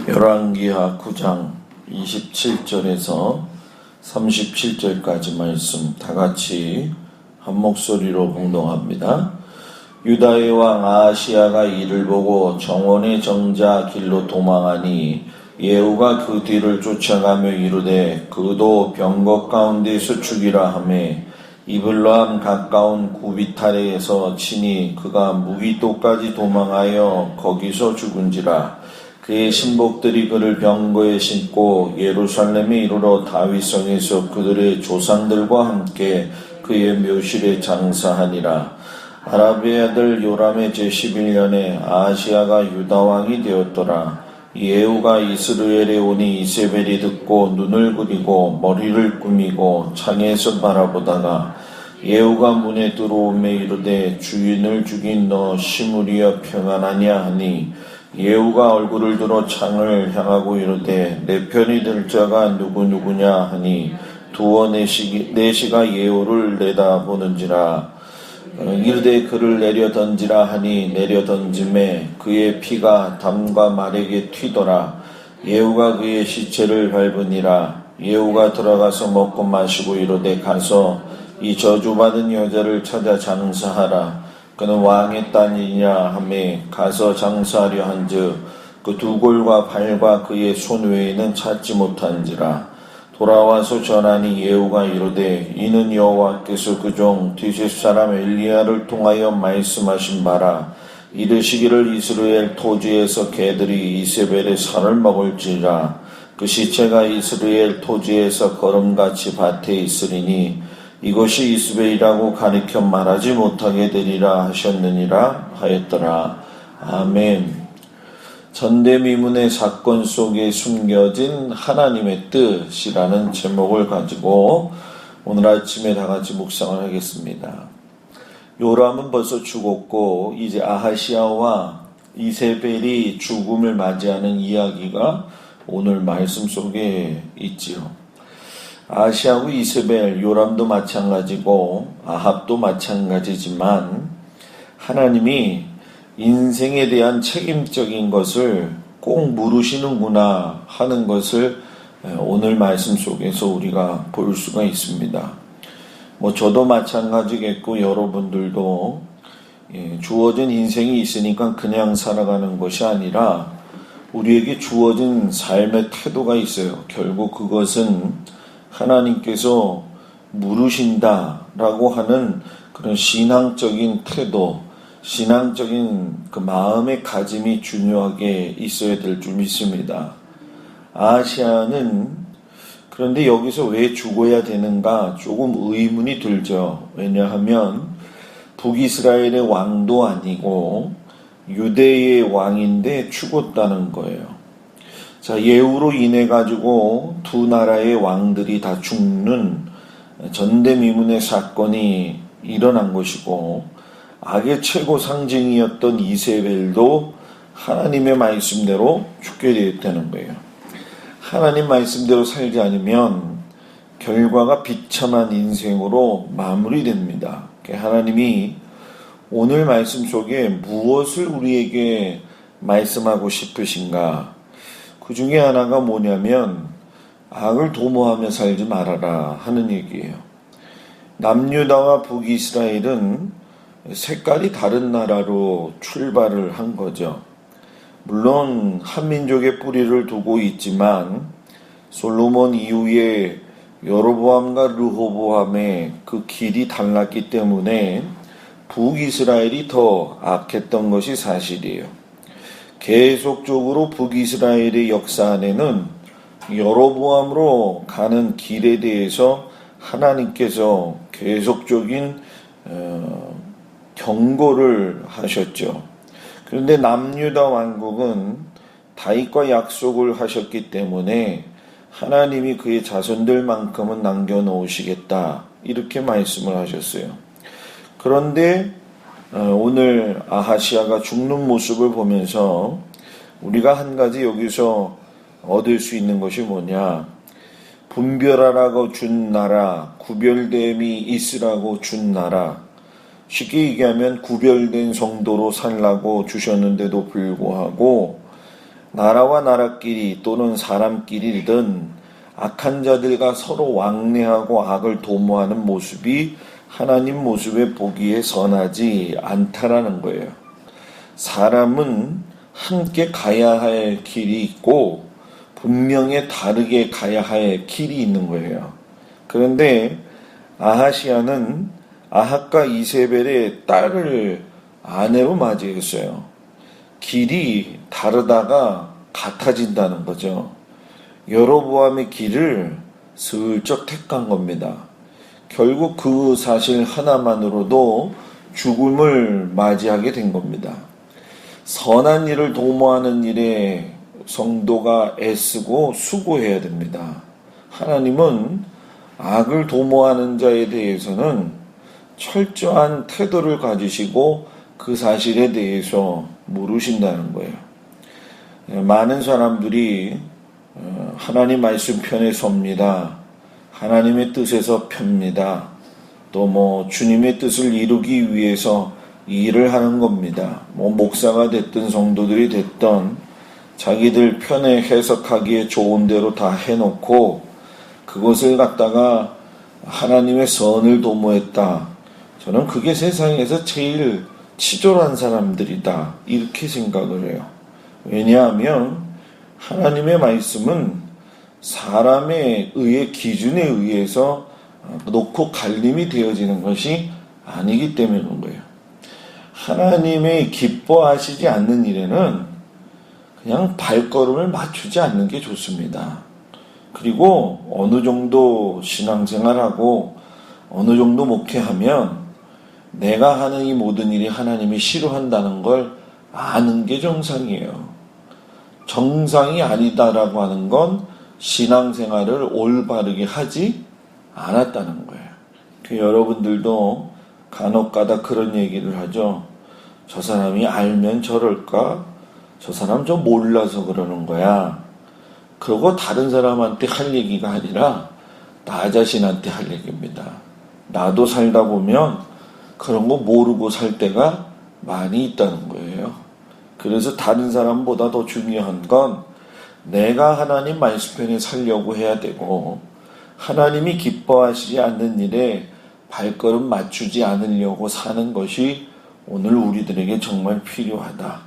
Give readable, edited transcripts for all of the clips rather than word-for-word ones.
열왕기하 9장 27절에서 37절까지 말씀 다같이 한 목소리로 봉독합니다. 유다의 왕 아하시야가 이를 보고 정원의 정자 길로 도망하니 예후가 그 뒤를 쫓아가며 이르되 그도 병거 가운데서 죽이라 하며 이블람 가까운 구비타레에서 치니 그가 무기토까지 도망하여 거기서 죽은지라. 그의 신복들이 그를 병거에 싣고 예루살렘에 이르러 다윗성에서 그들의 조상들과 함께 그의 묘실에 장사하니라. 아라비의 아들 요람의 제11년에 아하시야가 유다왕이 되었더라. 예후가 이스라엘에 오니 이세벨이 듣고 눈을 그리고 머리를 꾸미고 창에서 바라보다가 예후가 문에 들어오매 이르되 주인을 죽인 너 시므리여 평안하냐 하니 예후가 얼굴을 들어 창을 향하고 이르되 내 편이 될 자가 누구냐 하니 두어 내시가 예후를 내다보는지라. 이르되 그를 내려 던지라 하니 내려 던짐에 그의 피가 담과 말에게 튀더라. 예후가 그의 시체를 밟으니라. 예후가 들어가서 먹고 마시고 이르되 가서 이 저주받은 여자를 찾아 장사하라. 그는 왕의 딸이냐 하매 가서 장사하려 한즉 그 두 골과 발과 그의 손 외에는 찾지 못한지라. 돌아와서 전하니 예후가 이르되 이는 여호와께서 그종 디셉 사람 엘리야를 통하여 말씀하신 바라. 이르시기를 이스라엘 토지에서 개들이 이세벨의 살을 먹을지라. 그 시체가 이스라엘 토지에서 거름같이 밭에 있으리니 이것이 이스벨이라고 가리켜 말하지 못하게 되리라 하셨느니라 하였더라. 아멘. 전대미문의 사건 속에 숨겨진 하나님의 뜻이라는 제목을 가지고 오늘 아침에 다같이 묵상을 하겠습니다. 요람은 벌써 죽었고 이제 아하시야와 이세벨이 죽음을 맞이하는 이야기가 오늘 말씀 속에 있지요. 아하시야하고 이세벨, 요람도 마찬가지고 아합도 마찬가지지만 하나님이 인생에 대한 책임적인 것을 꼭 물으시는구나 하는 것을 오늘 말씀 속에서 우리가 볼 수가 있습니다. 저도 마찬가지겠고 여러분들도 주어진 인생이 있으니까 그냥 살아가는 것이 아니라 우리에게 주어진 삶의 태도가 있어요. 결국 그것은 하나님께서 물으신다라고 하는 그런 신앙적인 태도, 신앙적인 그 마음의 가짐이 중요하게 있어야 될 줄 믿습니다. 아하시야는 그런데 여기서 왜 죽어야 되는가 조금 의문이 들죠. 왜냐하면 북이스라엘의 왕도 아니고 유대의 왕인데 죽었다는 거예요. 자, 예후로 인해 가지고 두 나라의 왕들이 다 죽는 전대미문의 사건이 일어난 것이고 악의 최고 상징이었던 이세벨도 하나님의 말씀대로 죽게 되었다는 거예요. 하나님 말씀대로 살지 않으면 결과가 비참한 인생으로 마무리됩니다. 하나님이 오늘 말씀 속에 무엇을 우리에게 말씀하고 싶으신가? 그 중에 하나가 뭐냐면 악을 도모하며 살지 말아라 하는 얘기예요. 남유다와 북이스라엘은 색깔이 다른 나라로 출발을 한 거죠. 물론 한민족의 뿌리를 두고 있지만 솔로몬 이후에 여로보암과 르호보암의 그 길이 달랐기 때문에 북이스라엘이 더 악했던 것이 사실이에요. 계속적으로 북이스라엘의 역사 안에는 여로보암으로 가는 길에 대해서 하나님께서 계속적인 경고를 하셨죠. 그런데 남유다 왕국은 다윗과 약속을 하셨기 때문에 하나님이 그의 자손들만큼은 남겨놓으시겠다 이렇게 말씀을 하셨어요. 그런데 오늘 아하시야가 죽는 모습을 보면서 우리가 한 가지 여기서 얻을 수 있는 것이 뭐냐? 분별하라고 준 나라, 구별됨이 있으라고 준 나라. 쉽게 얘기하면 구별된 성도로 살라고 주셨는데도 불구하고 나라와 나라끼리 또는 사람끼리든 악한 자들과 서로 왕래하고 악을 도모하는 모습이 하나님 모습에 보기에 선하지 않다라는 거예요. 사람은 함께 가야 할 길이 있고 분명히 다르게 가야 할 길이 있는 거예요. 그런데 아하시아는 아합과 이세벨의 딸을 아내로 맞이했어요. 길이 다르다가 같아진다는 거죠. 여로보암의 길을 슬쩍 택한 겁니다. 결국 그 사실 하나만으로도 죽음을 맞이하게 된 겁니다. 선한 일을 도모하는 일에 성도가 애쓰고 수고해야 됩니다. 하나님은 악을 도모하는 자에 대해서는 철저한 태도를 가지시고 그 사실에 대해서 물으신다는 거예요. 많은 사람들이 하나님 말씀 편에 섭니다. 하나님의 뜻에서 펴니다. 또 주님의 뜻을 이루기 위해서 일을 하는 겁니다. 목사가 됐든 성도들이 됐든 자기들 편에 해석하기에 좋은 대로 다 해놓고 그것을 갖다가 하나님의 선을 도모했다. 저는 그게 세상에서 제일 치졸한 사람들이다. 이렇게 생각을 해요. 왜냐하면 하나님의 말씀은 사람의 기준에 의해서 놓고 갈림이 되어지는 것이 아니기 때문인 거예요. 하나님의 기뻐하시지 않는 일에는 그냥 발걸음을 맞추지 않는 게 좋습니다. 그리고 어느 정도 신앙생활하고 어느 정도 목회하면 내가 하는 이 모든 일이 하나님이 싫어한다는 걸 아는 게 정상이에요. 정상이 아니다라고 하는 건 신앙생활을 올바르게 하지 않았다는 거예요. 여러분들도 간혹가다 그런 얘기를 하죠. 저 사람이 알면 저럴까? 저 사람 좀 몰라서 그러는 거야. 그러고 다른 사람한테 할 얘기가 아니라 나 자신한테 할 얘기입니다. 나도 살다 보면 그런 거 모르고 살 때가 많이 있다는 거예요. 그래서 다른 사람보다 더 중요한 건 내가 하나님 말씀편에 살려고 해야 되고 하나님이 기뻐하시지 않는 일에 발걸음 맞추지 않으려고 사는 것이 오늘 우리들에게 정말 필요하다.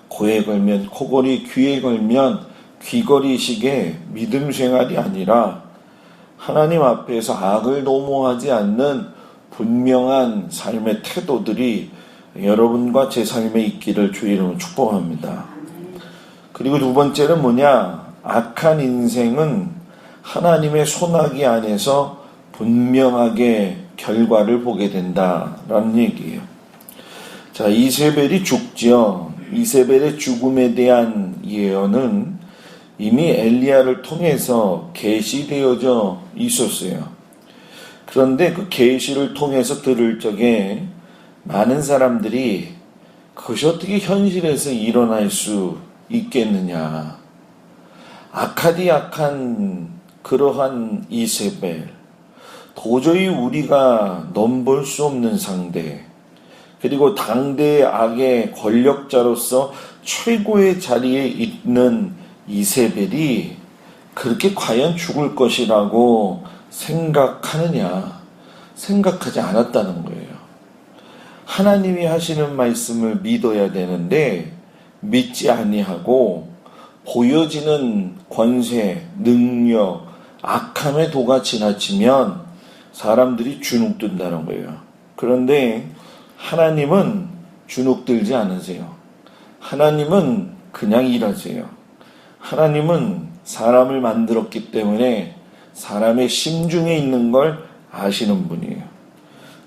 코에 걸면 코걸이, 귀에 걸면 귀걸이식의 믿음 생활이 아니라 하나님 앞에서 악을 도모하지 않는 분명한 삶의 태도들이 여러분과 제 삶에 있기를 주의 이름으로 축복합니다. 그리고 두 번째는 뭐냐? 악한 인생은 하나님의 손아귀 안에서 분명하게 결과를 보게 된다라는 얘기예요. 자, 이세벨이 죽지요. 이세벨의 죽음에 대한 예언은 이미 엘리야를 통해서 계시되어져 있었어요. 그런데 그 계시를 통해서 들을 적에 많은 사람들이 그것이 어떻게 현실에서 일어날 수 있겠느냐. 악하디 악한 그러한 이세벨, 도저히 우리가 넘볼 수 없는 상대, 그리고 당대의 악의 권력자로서 최고의 자리에 있는 이세벨이 그렇게 과연 죽을 것이라고 생각하느냐? 생각하지 않았다는 거예요. 하나님이 하시는 말씀을 믿어야 되는데 믿지 아니하고 보여지는 권세, 능력, 악함의 도가 지나치면 사람들이 주눅든다는 거예요. 그런데 하나님은 주눅들지 않으세요. 하나님은 그냥 일하세요. 하나님은 사람을 만들었기 때문에 사람의 심중에 있는 걸 아시는 분이에요.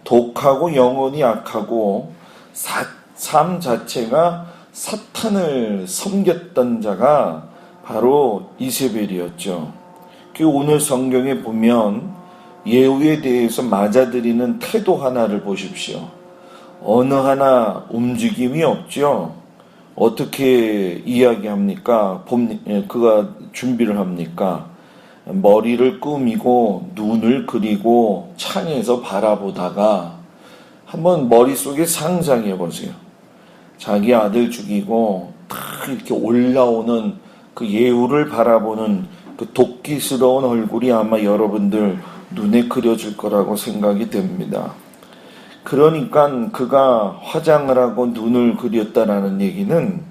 독하고 영혼이 악하고 삶 자체가 사탄을 섬겼던 자가 바로 이세벨이었죠. 그 오늘 성경에 보면 예후에 대해서 맞아들이는 태도 하나를 보십시오. 어느 하나 움직임이 없죠. 어떻게 이야기합니까? 그가 준비를 합니까? 머리를 꾸미고 눈을 그리고 창에서 바라보다가 한번 머릿속에 상상해 보세요. 자기 아들 죽이고 탁 이렇게 올라오는 그 예후를 바라보는 그 도끼스러운 얼굴이 아마 여러분들 눈에 그려질 거라고 생각이 됩니다. 그러니까 그가 화장을 하고 눈을 그렸다라는 얘기는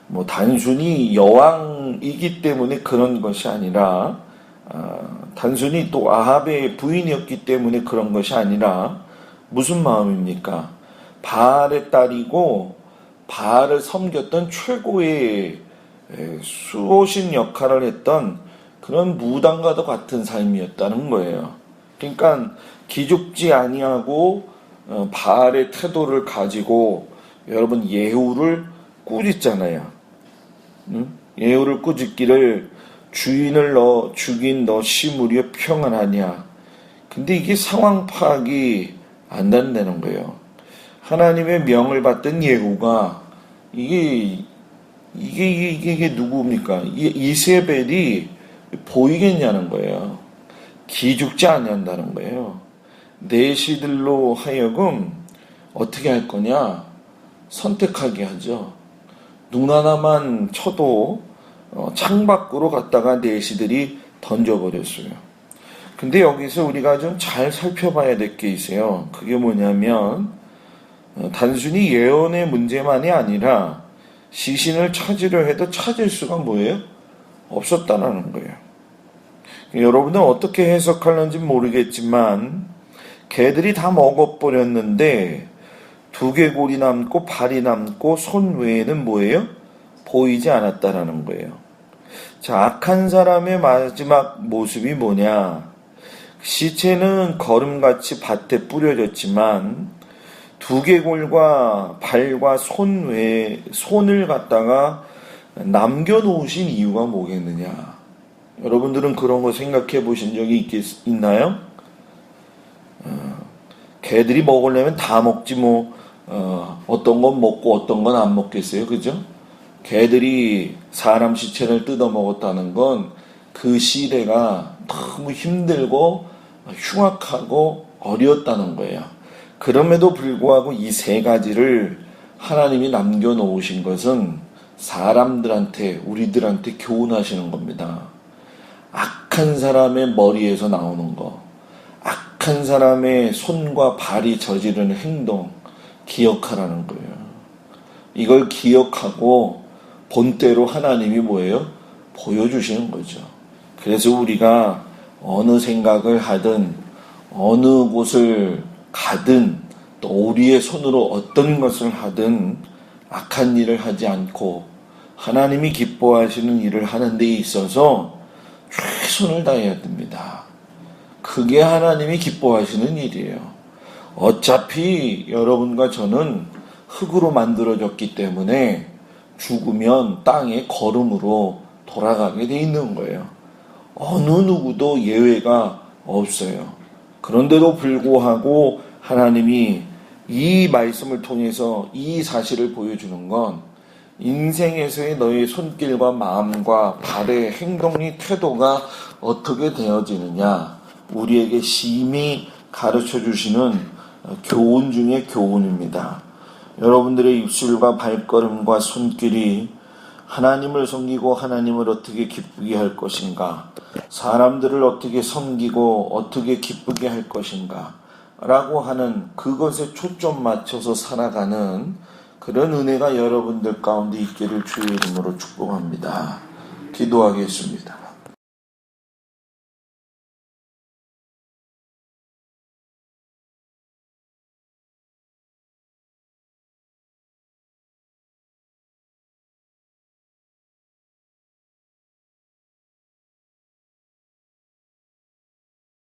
뭐 단순히 여왕이기 때문에 그런 것이 아니라 단순히 또 아합의 부인이었기 때문에 그런 것이 아니라 무슨 마음입니까? 바알의 딸이고 바알을 섬겼던 최고의 수호신 역할을 했던 그런 무당과도 같은 삶이었다는 거예요. 그러니까 기죽지 아니하고 바알의 태도를 가지고 여러분 예후를 꾸짖잖아요. 예후를 꾸짖기를 주인을 죽인 너 시무리여 평안하냐. 근데 이게 상황 파악이 안 된다는 거예요. 하나님의 명을 받던 예후가 이게 누구입니까? 이세벨이 보이겠냐는 거예요. 기죽지 않는다는 거예요. 내시들로 하여금 어떻게 할 거냐? 선택하게 하죠. 눈 하나만 쳐도 창밖으로 갔다가 내시들이 던져버렸어요. 근데 여기서 우리가 좀 잘 살펴봐야 될 게 있어요. 그게 뭐냐면 단순히 예언의 문제만이 아니라 시신을 찾으려 해도 찾을 수가 뭐예요? 없었다라는 거예요. 여러분은 어떻게 해석하는지 모르겠지만 개들이 다 먹어버렸는데 두개골이 남고 발이 남고 손 외에는 뭐예요? 보이지 않았다라는 거예요. 자, 악한 사람의 마지막 모습이 뭐냐? 시체는 거름같이 밭에 뿌려졌지만 두개골과 발과 손 외에 손을 갖다가 남겨놓으신 이유가 뭐겠느냐? 여러분들은 그런 거 생각해 보신 적이 있나요? 개들이 먹으려면 다 먹지 어떤 건 먹고 어떤 건 안 먹겠어요, 그죠? 개들이 사람 시체를 뜯어 먹었다는 건 그 시대가 너무 힘들고 흉악하고 어려웠다는 거예요. 그럼에도 불구하고 이 세 가지를 하나님이 남겨놓으신 것은 사람들한테, 우리들한테 교훈하시는 겁니다. 악한 사람의 머리에서 나오는 거, 악한 사람의 손과 발이 저지르는 행동 기억하라는 거예요. 이걸 기억하고 본때로 하나님이 뭐예요? 보여주시는 거죠. 그래서 우리가 어느 생각을 하든 어느 곳을 가든 또 우리의 손으로 어떤 것을 하든 악한 일을 하지 않고 하나님이 기뻐하시는 일을 하는 데 있어서 최선을 다해야 됩니다. 그게 하나님이 기뻐하시는 일이에요. 어차피 여러분과 저는 흙으로 만들어졌기 때문에 죽으면 땅의 거름으로 돌아가게 돼 있는 거예요. 어느 누구도 예외가 없어요. 그런데도 불구하고 하나님이 이 말씀을 통해서 이 사실을 보여주는 건 인생에서의 너의 손길과 마음과 발의 행동이 태도가 어떻게 되어지느냐 우리에게 심히 가르쳐 주시는 교훈 중의 교훈입니다. 여러분들의 입술과 발걸음과 손길이 하나님을 섬기고 하나님을 어떻게 기쁘게 할 것인가, 사람들을 어떻게 섬기고 어떻게 기쁘게 할 것인가 라고 하는 그것에 초점 맞춰서 살아가는 그런 은혜가 여러분들 가운데 있기를 주의 이름으로 축복합니다. 기도하겠습니다.